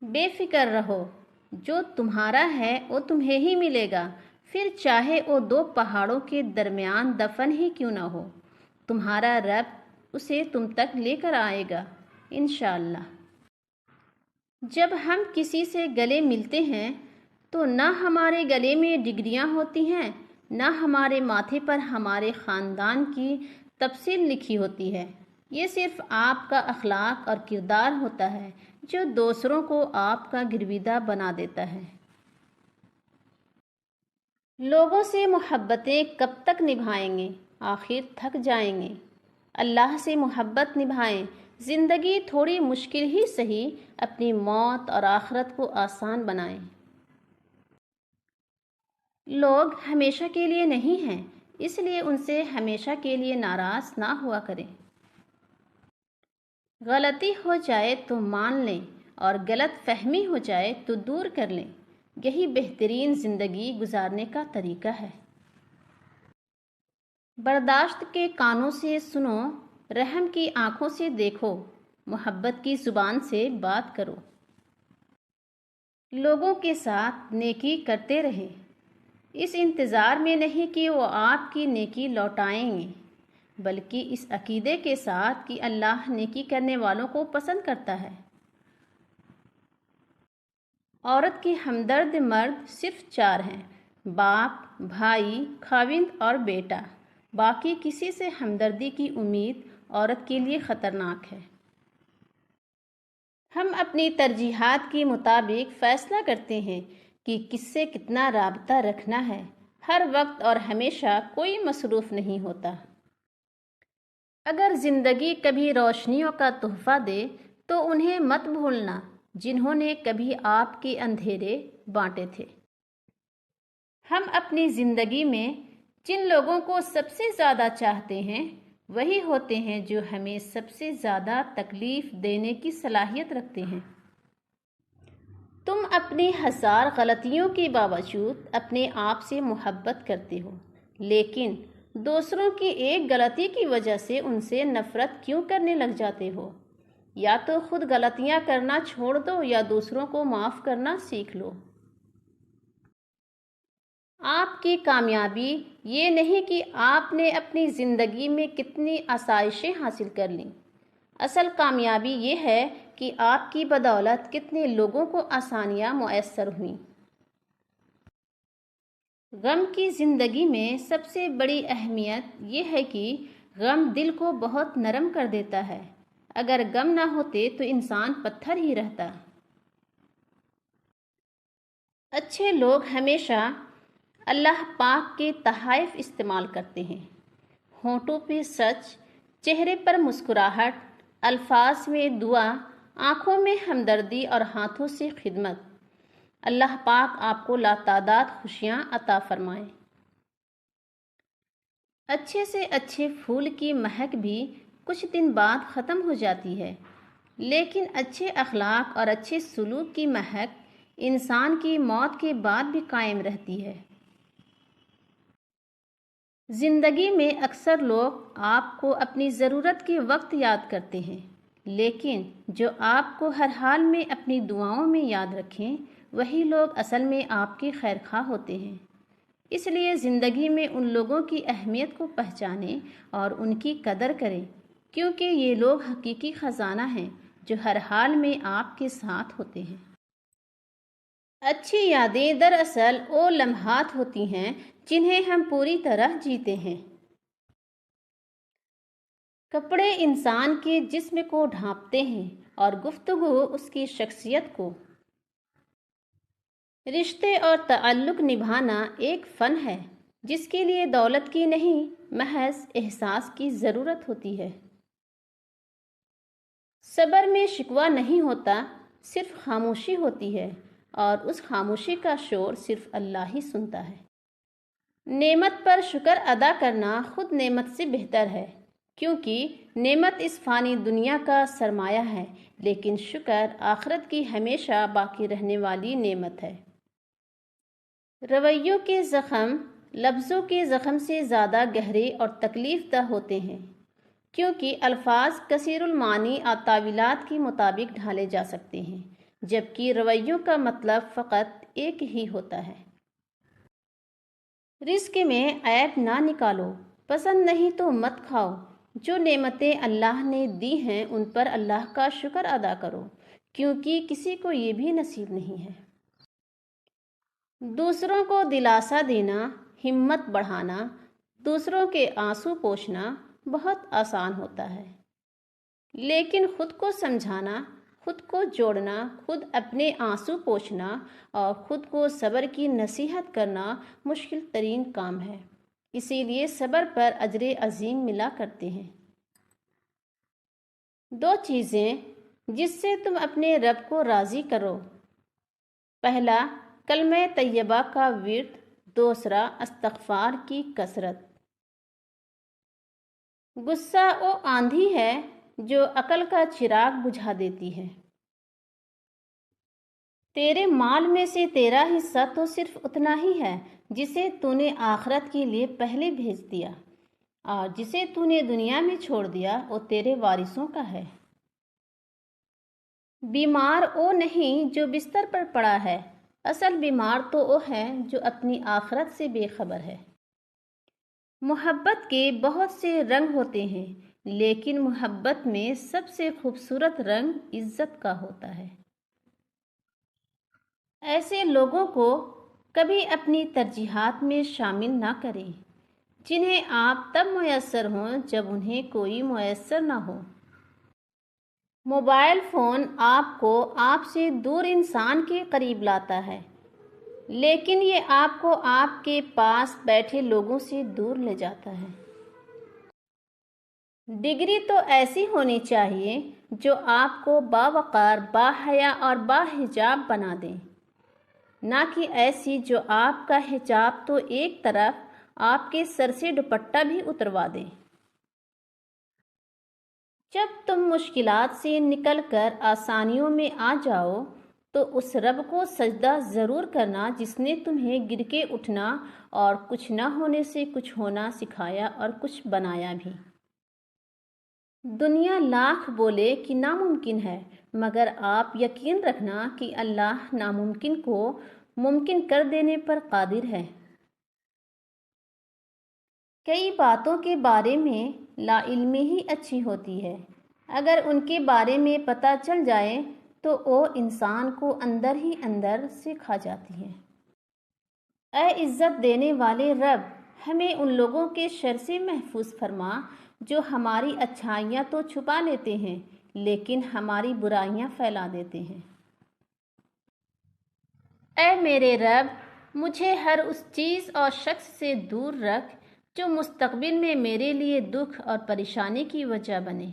بے فکر رہو، جو تمہارا ہے وہ تمہیں ہی ملے گا، پھر چاہے وہ دو پہاڑوں کے درمیان دفن ہی کیوں نہ ہو، تمہارا رب اسے تم تک لے کر آئے گا انشاءاللہ۔ جب ہم کسی سے گلے ملتے ہیں تو نہ ہمارے گلے میں ڈگریاں ہوتی ہیں، نہ ہمارے ماتھے پر ہمارے خاندان کی تفصیل لکھی ہوتی ہے۔ یہ صرف آپ کا اخلاق اور کردار ہوتا ہے جو دوسروں کو آپ کا گرویدہ بنا دیتا ہے۔ لوگوں سے محبتیں کب تک نبھائیں گے؟ آخر تھک جائیں گے۔ اللہ سے محبت نبھائیں، زندگی تھوڑی مشکل ہی سہی، اپنی موت اور آخرت کو آسان بنائیں۔ لوگ ہمیشہ کے لیے نہیں ہیں، اس لیے ان سے ہمیشہ کے لیے ناراض نہ ہوا کریں۔ غلطی ہو جائے تو مان لیں اور غلط فہمی ہو جائے تو دور کر لیں، یہی بہترین زندگی گزارنے کا طریقہ ہے۔ برداشت کے کانوں سے سنو، رحم کی آنکھوں سے دیکھو، محبت کی زبان سے بات کرو۔ لوگوں کے ساتھ نیکی کرتے رہیں، اس انتظار میں نہیں کہ وہ آپ کی نیکی لوٹائیں گے، بلکہ اس عقیدے کے ساتھ کہ اللہ نیکی کرنے والوں کو پسند کرتا ہے۔ عورت کے ہمدرد مرد صرف 4 ہیں: باپ، بھائی، خاوند اور بیٹا۔ باقی کسی سے ہمدردی کی امید عورت کے لیے خطرناک ہے۔ ہم اپنی ترجیحات کے مطابق فیصلہ کرتے ہیں کہ کس سے کتنا رابطہ رکھنا ہے۔ ہر وقت اور ہمیشہ کوئی مصروف نہیں ہوتا۔ اگر زندگی کبھی روشنیوں کا تحفہ دے تو انہیں مت بھولنا جنہوں نے کبھی آپ کے اندھیرے بانٹے تھے۔ ہم اپنی زندگی میں جن لوگوں کو سب سے زیادہ چاہتے ہیں وہی ہوتے ہیں جو ہمیں سب سے زیادہ تکلیف دینے کی صلاحیت رکھتے ہیں۔ تم اپنی 1000 غلطیوں کے باوجود اپنے آپ سے محبت کرتے ہو، لیکن دوسروں کی ایک غلطی کی وجہ سے ان سے نفرت کیوں کرنے لگ جاتے ہو؟ یا تو خود غلطیاں کرنا چھوڑ دو یا دوسروں کو معاف کرنا سیکھ لو۔ آپ کی کامیابی یہ نہیں کہ آپ نے اپنی زندگی میں کتنی آسائشیں حاصل کر لیں، اصل کامیابی یہ ہے کہ آپ کی بدولت کتنے لوگوں کو آسانیاں میسر ہوئیں۔ غم کی زندگی میں سب سے بڑی اہمیت یہ ہے کہ غم دل کو بہت نرم کر دیتا ہے۔ اگر غم نہ ہوتے تو انسان پتھر ہی رہتا۔ اچھے لوگ ہمیشہ اللہ پاک کے تحائف استعمال کرتے ہیں، ہونٹوں پہ سچ، چہرے پر مسکراہٹ، الفاظ میں دعا، آنکھوں میں ہمدردی اور ہاتھوں سے خدمت۔ اللہ پاک آپ کو لاتعداد خوشیاں عطا فرمائے۔ اچھے سے اچھے پھول کی مہک بھی کچھ دن بعد ختم ہو جاتی ہے، لیکن اچھے اخلاق اور اچھے سلوک کی مہک انسان کی موت کے بعد بھی قائم رہتی ہے۔ زندگی میں اکثر لوگ آپ کو اپنی ضرورت کے وقت یاد کرتے ہیں، لیکن جو آپ کو ہر حال میں اپنی دعاؤں میں یاد رکھیں وہی لوگ اصل میں آپ کے خیرخواہ ہوتے ہیں۔ اس لیے زندگی میں ان لوگوں کی اہمیت کو پہچانیں اور ان کی قدر کریں، کیونکہ یہ لوگ حقیقی خزانہ ہیں جو ہر حال میں آپ کے ساتھ ہوتے ہیں۔ اچھی یادیں دراصل وہ لمحات ہوتی ہیں جنہیں ہم پوری طرح جیتے ہیں۔ کپڑے انسان کے جسم کو ڈھانپتے ہیں اور گفتگو اس کی شخصیت کو۔ رشتے اور تعلق نبھانا ایک فن ہے جس کے لیے دولت کی نہیں، محض احساس کی ضرورت ہوتی ہے۔ صبر میں شکوہ نہیں ہوتا، صرف خاموشی ہوتی ہے، اور اس خاموشی کا شور صرف اللہ ہی سنتا ہے۔ نعمت پر شکر ادا کرنا خود نعمت سے بہتر ہے، کیونکہ نعمت اس فانی دنیا کا سرمایہ ہے، لیکن شکر آخرت کی ہمیشہ باقی رہنے والی نعمت ہے۔ رویوں کے زخم لفظوں کے زخم سے زیادہ گہرے اور تکلیف دہ ہوتے ہیں، کیونکہ الفاظ کثیر المعانی اور تعویلات کے مطابق ڈھالے جا سکتے ہیں، جبکہ رویوں کا مطلب فقط ایک ہی ہوتا ہے۔ رزق میں عیب نہ نکالو، پسند نہیں تو مت کھاؤ۔ جو نعمتیں اللہ نے دی ہیں ان پر اللہ کا شکر ادا کرو، کیونکہ کسی کو یہ بھی نصیب نہیں ہے۔ دوسروں کو دلاسا دینا، ہمت بڑھانا، دوسروں کے آنسو پوچھنا بہت آسان ہوتا ہے، لیکن خود کو سمجھانا، خود کو جوڑنا، خود اپنے آنسو پوچھنا اور خود کو صبر کی نصیحت کرنا مشکل ترین کام ہے۔ اسی لیے صبر پر اجر عظیم ملا کرتے ہیں۔ 2 چیزیں جس سے تم اپنے رب کو راضی کرو: پہلا، کلمہ طیبہ کا ورد، دوسرا، استغفار کی کثرت۔ غصہ وہ آندھی ہے جو عقل کا چراغ بجھا دیتی ہے۔ تیرے مال میں سے تیرا حصہ تو صرف اتنا ہی ہے جسے تو نے آخرت کے لیے پہلے بھیج دیا، اور جسے تو نے دنیا میں چھوڑ دیا وہ تیرے وارثوں کا ہے۔ بیمار وہ نہیں جو بستر پر پڑا ہے، اصل بیمار تو وہ ہے جو اپنی آخرت سے بے خبر ہے۔ محبت کے بہت سے رنگ ہوتے ہیں، لیکن محبت میں سب سے خوبصورت رنگ عزت کا ہوتا ہے۔ ایسے لوگوں کو کبھی اپنی ترجیحات میں شامل نہ کریں جنہیں آپ تب میسر ہوں جب انہیں کوئی میسر نہ ہو۔ موبائل فون آپ کو آپ سے دور انسان کے قریب لاتا ہے، لیکن یہ آپ کو آپ کے پاس بیٹھے لوگوں سے دور لے جاتا ہے۔ ڈگری تو ایسی ہونی چاہیے جو آپ کو باوقار، باحیا اور باحجاب بنا دے، نہ کہ ایسی جو آپ کا حجاب تو ایک طرف، آپ کے سر سے دوپٹہ بھی اتروا دے۔ جب تم مشکلات سے نکل کر آسانیوں میں آ جاؤ تو اس رب کو سجدہ ضرور کرنا جس نے تمہیں گر کے اٹھنا اور کچھ نہ ہونے سے کچھ ہونا سکھایا اور کچھ بنایا بھی۔ دنیا لاکھ بولے کہ ناممکن ہے، مگر آپ یقین رکھنا کہ اللہ ناممکن کو ممکن کر دینے پر قادر ہے۔ کئی باتوں کے بارے میں لا علمی ہی اچھی ہوتی ہے، اگر ان کے بارے میں پتہ چل جائے تو وہ انسان کو اندر ہی اندر سے کھا جاتی ہے۔ اے عزت دینے والے رب، ہمیں ان لوگوں کے شر سے محفوظ فرما جو ہماری اچھائیاں تو چھپا لیتے ہیں لیکن ہماری برائیاں پھیلا دیتے ہیں۔ اے میرے رب، مجھے ہر اس چیز اور شخص سے دور رکھ جو مستقبل میں میرے لیے دکھ اور پریشانی کی وجہ بنے۔